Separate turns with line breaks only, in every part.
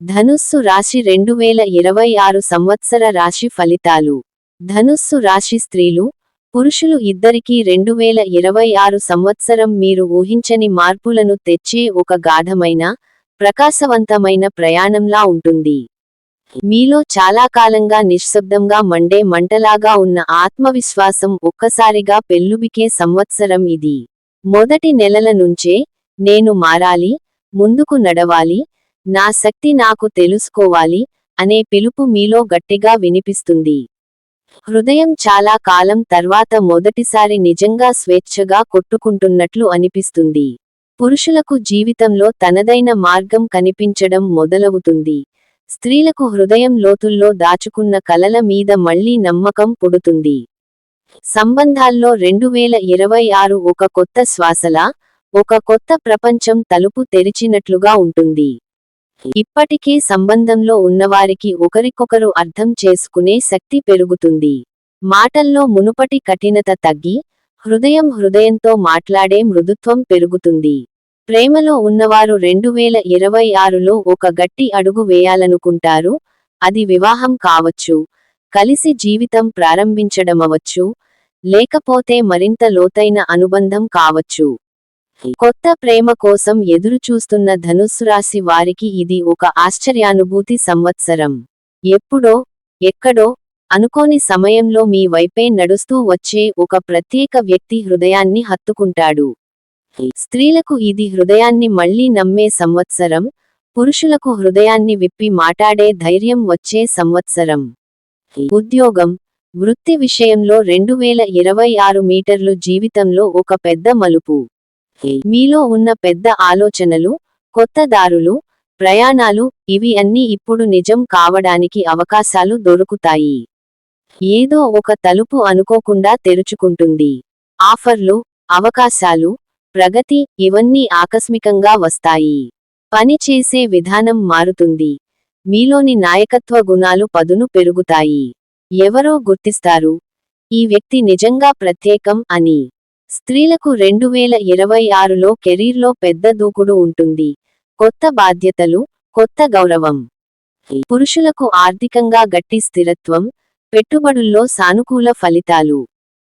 ధనుస్సు రాశి 2026 సంవత్సర రాశి ఫలితాలు. ధనుస్సు రాశి స్త్రీలు, పురుషులు ఇద్దరికీ 2026 సంవత్సరం మీరు ఊహించని మార్పులను తెచ్చే ఒక గాఢమైన, ప్రకాశవంతమైన ప్రయాణంలా ఉంటుంది. మీలో చాలా కాలంగా నిశ్శబ్దంగా మండే మంటలాగా ఉన్న ఆత్మవిశ్వాసం ఒక్కసారిగా పెల్లుబికే సంవత్సరం ఇది. మొదటి నెలల నుంచే, నేను మారాలి, ముందుకు నడవాలి, నా శక్తి నాకు తెలుసుకోవాలి అనే పిలుపు మీలో గట్టిగా వినిపిస్తుంది. హృదయం చాలా కాలం తర్వాత మొదటిసారి నిజంగా స్వేచ్ఛగా కొట్టుకుంటున్నట్లు అనిపిస్తుంది. పురుషులకు జీవితంలో తనదైన మార్గం కనిపించడం మొదలవుతుంది. స్త్రీలకు హృదయం లోతుల్లో దాచుకున్న కలల మీద మళ్లీ నమ్మకం పుడుతుంది. సంబంధాల్లో 2026 ఒక కొత్త శ్వాసలా, ఒక కొత్త ప్రపంచం తలుపు తెరిచినట్లుగా ఉంటుంది. ఇప్పటికే సంబంధంలో ఉన్నవారికి ఒకరికొకరు అర్థం చేసుకునే శక్తి పెరుగుతుంది. మాటల్లో మునుపటి కఠినత తగ్గి, హృదయంతో మాట్లాడే మృదుత్వం పెరుగుతుంది. ప్రేమలో ఉన్నవారు 2026లో ఒక గట్టి అడుగు వేయాలనుకుంటారు. అది వివాహం కావచ్చు, కలిసి జీవితం ప్రారంభించడమవచ్చు, లేకపోతే మరింత లోతైన అనుబంధం కావచ్చు. కొత్త ప్రేమ కోసం ఎదురుచూస్తున్న ధనుస్సురాశి వారికి ఇది ఒక ఆశ్చర్యానుభూతి సంవత్సరం. ఎప్పుడో, ఎక్కడో, అనుకోని సమయంలో మీ వైపే నడుస్తూ వచ్చే ఒక ప్రత్యేక వ్యక్తి హృదయాన్ని హత్తుకుంటాడు. స్త్రీలకు ఇది హృదయాన్ని మళ్లీ నమ్మే సంవత్సరం, పురుషులకు హృదయాన్ని విప్పి మాటాడే ధైర్యం వచ్చే సంవత్సరం. ఉద్యోగం, వృత్తి విషయంలో 2026 మీటర్లు జీవితంలో ఒక పెద్ద మలుపు. మీలో ఉన్న పెద్ద ఆలోచనలు, కొత్త దారులు, ప్రయాణాలు ఇవి అన్నీ ఇప్పుడు నిజం కావడానికి అవకాశాలు దొరుకుతాయి. ఏదో ఒక తలుపు అనుకోకుండా తెరుచుకుంటుంది. ఆఫర్లు, అవకాశాలు, ప్రగతి ఇవన్నీ ఆకస్మికంగా వస్తాయి. పని చేసే విధానం మారుతుంది. మీలోని నాయకత్వ గుణాలు పదును పెరుగుతాయి. ఎవరో గుర్తిస్తారు, ఈ వ్యక్తి నిజంగా ప్రత్యేకం అని. స్త్రీలకు 2026లో కెరీర్లో పెద్ద దూకుడు ఉంటుంది. కొత్త బాధ్యతలు, కొత్త గౌరవం. పురుషులకు ఆర్థికంగా గట్టి స్థిరత్వం, పెట్టుబడుల్లో సానుకూల ఫలితాలు.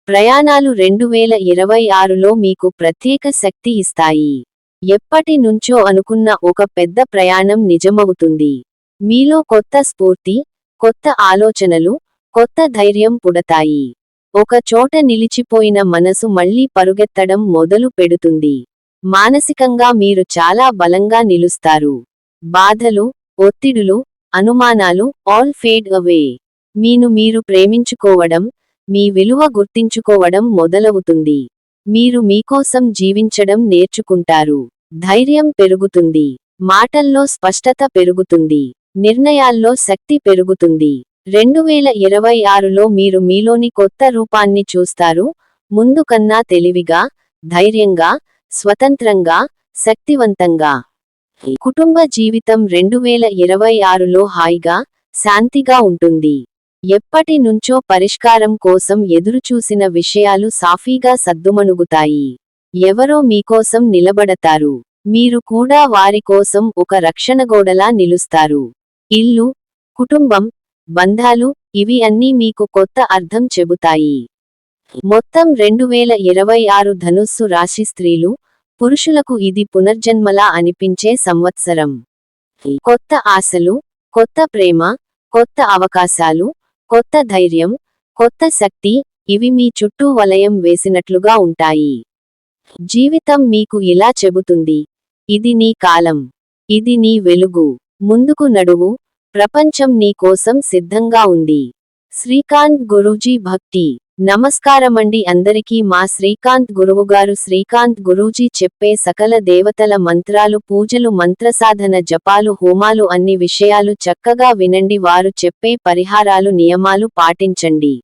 ప్రయాణాలు 2026లో మీకు ప్రత్యేక శక్తి ఇస్తాయి. ఎప్పటి నుంచో అనుకున్న ఒక పెద్ద ప్రయాణం నిజమవుతుంది. మీలో కొత్త స్ఫూర్తి, కొత్త ఆలోచనలు, కొత్త ధైర్యం పుడతాయి. ఒక చోట నిలిచిపోయిన మనసు మళ్లీ పరుగెత్తడం మొదలు పెడుతుంది. మానసికంగా మీరు చాలా బలంగా నిలుస్తారు. బాధలు, ఒత్తిడులు, అనుమానాలు ఆల్ ఫేడ్ అవే. మీరు ప్రేమించుకోవడం, మీ విలువ గుర్తించుకోవడం మొదలవుతుంది. మీరు మీకోసం జీవించడం నేర్చుకుంటారు. ధైర్యం పెరుగుతుంది. మాటల్లో స్పష్టత పెరుగుతుంది. నిర్ణయాల్లో శక్తి పెరుగుతుంది. 2026లో మీరు మీలోని కొత్త రూపాన్ని చూస్తారు. ముందు కన్నా తెలివిగా, ధైర్యంగా, స్వతంత్రంగా, శక్తివంతంగా. కుటుంబ జీవితం 2026లో హాయిగా, శాంతిగా ఉంటుంది. ఎప్పటి నుంచో పరిష్కారం కోసం ఎదురుచూసిన విషయాలు సాఫీగా సద్దుమణుగుతాయి. ఎవరో మీకోసం నిలబడతారు. మీరు కూడా వారి కోసం ఒక రక్షణగోడలా నిలుస్తారు. ఇల్లు, కుటుంబం, బంధాలు ఇవి అన్నీ మీకు కొత్త అర్థం చెబుతాయి. మొత్తం 2026 ధనుస్సు రాశి స్త్రీలు, పురుషులకు ఇది పునర్జన్మలా అనిపించే సంవత్సరం. కొత్త ఆశలు, కొత్త ప్రేమ, కొత్త అవకాశాలు, కొత్త ధైర్యం, కొత్త శక్తి ఇవి మీ చుట్టూ వలయం వేసినట్లుగా ఉంటాయి. జీవితం మీకు ఇలా చెబుతుంది, ఇది నీ కాలం. ఇది నీ వెలుగు. ముందుకు నడువు. ప్రపంచం నీ కోసం సిద్ధంగా ఉంది. శ్రీకాంత్ గురూజీ భక్తి. నమస్కారమండి అందరికీ మా శ్రీకాంత్ గురువుగారు. శ్రీకాంత్ గురూజీ చెప్పే సకల దేవతల మంత్రాలు, పూజలు, మంత్రసాధన, జపాలు, హోమాలు అన్ని విషయాలు చక్కగా వినండి. వారు చెప్పే పరిహారాలు, నియమాలు పాటించండి.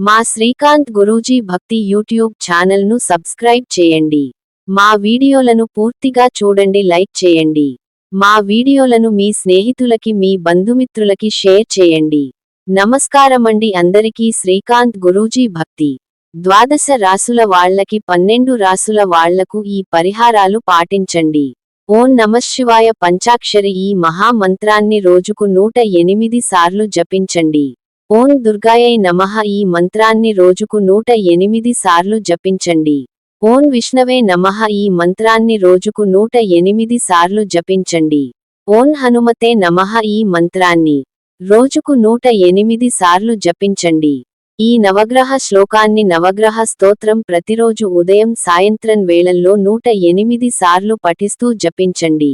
మా శ్రీకాంత్ గురూజీ భక్తి యూట్యూబ్ ఛానల్ను సబ్స్క్రైబ్ చేయండి. మా వీడియోలను పూర్తిగా చూడండి, లైక్ చేయండి. మా వీడియోలను మీ స్నేహితులకి, మీ బంధుమిత్రులకి షేర్ చేయండి. నమస్కారమండి అందరికీ. శ్రీకాంత్ గురూజీ భక్తి. 12 రాసుల వాళ్లకి 12 రాసుల వాళ్లకు ఈ పరిహారాలు పాటించండి. ఓం నమఃశివాయ పంచాక్షరి ఈ మహామంత్రాన్ని రోజుకు 108 సార్లు జపించండి. ఓం దుర్గాయై నమః ఈ మంత్రాన్ని రోజుకు 108 సార్లు జపించండి. ఓం విష్ణవే నమః ఈ మంత్రాన్ని రోజుకు 108 సార్లు జపించండి. ఓం హనుమతే నమః ఈ మంత్రాన్ని రోజుకు 108 సార్లు జపించండి. ఈ నవగ్రహ శ్లోకాన్ని నవగ్రహ స్తోత్రం ప్రతిరోజు ఉదయం సాయంత్రం వేళల్లో 108 సార్లు పఠిస్తూ జపించండి.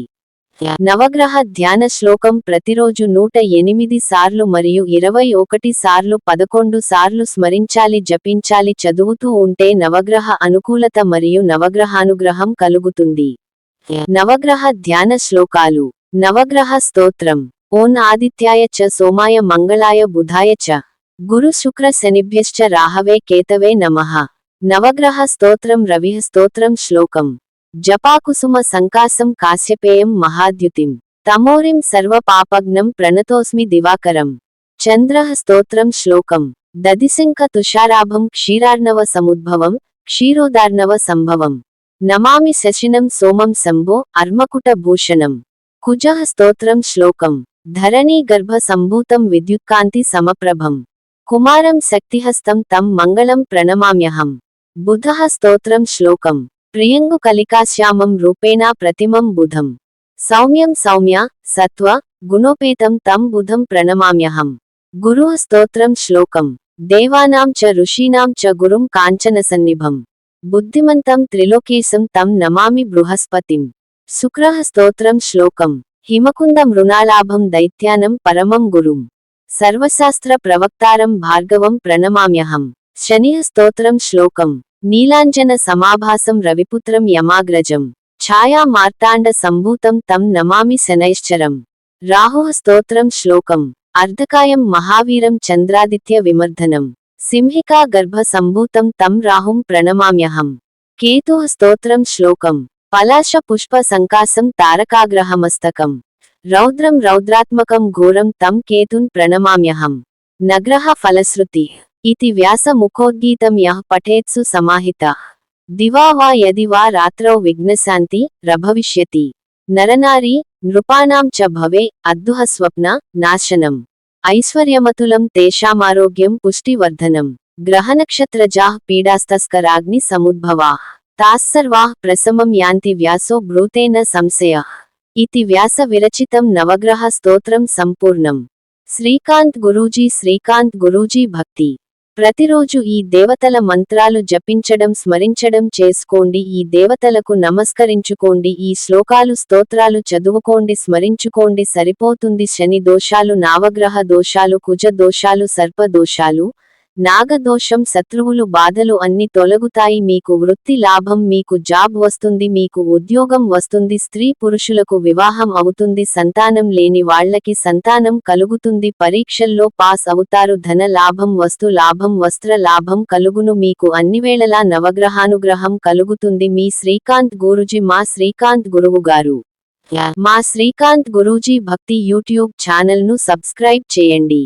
నవగ్రహ ధ్యాన శ్లోకం ప్రతిరోజు 108 సార్లు మరియు 21 సార్లు 11 సార్లు స్మరించాలి జపించాలి చదువుతూ ఉంటే నవగ్రహ అనుకూలత మరియు నవగ్రహానుగ్రహం కలుగుతుంది. నవగ్రహ ధ్యాన శ్లోకాలు. నవగ్రహ స్తోత్రం. ఓం ఆదిత్యాయ చ సోమాయ మంగళాయ బుధాయ చ గురు శుక్ర శనిభ్యశ్చ రాహవే కేతవే నమః. నవగ్రహ స్తోత్రం. రవిః స్తోత్రం. శ్లోకం. జపాకుసుమ సంకాసం కాశ్యపేయం మహాద్యుతిం తమోరిం సర్వపాపఘ్నం ప్రణతోస్మి దివాకరం. చంద్రః స్తోత్రం. శ్లోకం. దదిశంఖ తుషారాభం క్షీరార్ణవ సముద్భవం క్షీరోదార్ణవ సంభవం నమామి శశినం సోమం శంభో అర్మకుట భూషణం. కుజః స్తోత్రం. శ్లోకం. ధరణీ గర్భ సంభూతం విద్యుత్కాంతి సమప్రభం కుమారం శక్తిహస్తం తం మంగళం ప్రణమామ్యహం. బుధః స్తోత్రం. శ్లోకం. ప్రియంగు కలికాశ్యామం రూపేణా ప్రతిమం బుధం సౌమ్యం సౌమ్య సత్వ గుణోపేతం తం బుధం ప్రణమామ్యహం. గురుః స్తోత్రం. శ్లోకం. దేవానాం చ ఋషీణాం చ గురుం కాంచనసన్నిభం బుద్ధిమంతం త్రిలోకేశం తం నమామి బృహస్పతిం. శుక్రః స్తోత్రం. శ్లోకం. హిమకుంద మృణాలాభం దైత్యానం పరమం గురుం సర్వశాస్త్ర ప్రవక్తారం భార్గవం ప్రణమామ్యహం. శనిః స్తోత్రం. శ్లోకం. నీలాంజన సమాభాసం రవిపుత్రం యమాగ్రజం ఛాయా మార్తాండ సంభూతం తం నమామి శనైశ్చరం. రాహుః స్తోత్రం. శ్లోకం. అర్ధకాయం మహావీరం చంద్రాదిత్య విమర్ధనం సింహికా గర్భ సంభూతం తం రాహుం ప్రణమామ్యహం. కేతుః స్తోత్రం. శ్లోకం. పలాశ పుష్ప సంకాసం తారకాగ్రహమస్తకం రౌద్రం రౌద్రాత్మకం ఘోరం తం కేతున్ ప్రణమామ్యహం. నగ్రహ ఫలశ్రుతి ఇతి వ్యాస ముఖోద్గీతం యః పఠేత్సు సమాహితః దివా వా యది వా రాత్రౌ విఘ్నశాంతి రభవిష్యతి. నరనారీ నృపాణాం చ భవే అద్దుః స్వప్న నాశనం ఐశ్వర్యమతులం తేషామారోగ్యం పుష్టివర్ధనం. గ్రహనక్షత్రజాః పీడాస్తస్కరాగ్ని సముద్భవాః తాస్సర్వాః ప్రశమం యాంతి వ్యాసో బ్రూతేన సంశయః. ఇతి వ్యాస విరచితం నవగ్రహ స్తోత్రం సంపూర్ణం. శ్రీకాంత్ గురూజీ భక్తి. ప్రతిరోజు ఈ దేవతల మంత్రాలు జపించడం స్మరించడం చేసుకోండి. ఈ దేవతలకు నమస్కరించుకోండి. ఈ శ్లోకాలు స్తోత్రాలు చదువుకోండి స్మరించుకోండి సరిపోతుంది. శని దోషాలు నవగ్రహ దోషాలు కుజ దోషాలు సర్ప దోషాలు నాగదోషం శత్రువులు బాధలు అన్ని తొలగుతాయి. మీకు వృత్తి లాభం మీకు జాబ్ వస్తుంది మీకు ఉద్యోగం వస్తుంది స్త్రీ పురుషులకు వివాహం అవుతుంది సంతానం లేని వాళ్లకి సంతానం కలుగుతుంది పరీక్షల్లో పాస్ అవుతారు ధన లాభం వస్తు లాభం వస్త్ర లాభం కలుగును మీకు అన్నివేళలా నవగ్రహానుగ్రహం కలుగుతుంది. మీ శ్రీకాంత్ గురూజీ మా శ్రీకాంత్ గురువుగారు. మా శ్రీకాంత్ గురూజీ భక్తి యూట్యూబ్ ఛానల్ ను సబ్స్క్రైబ్ చేయండి.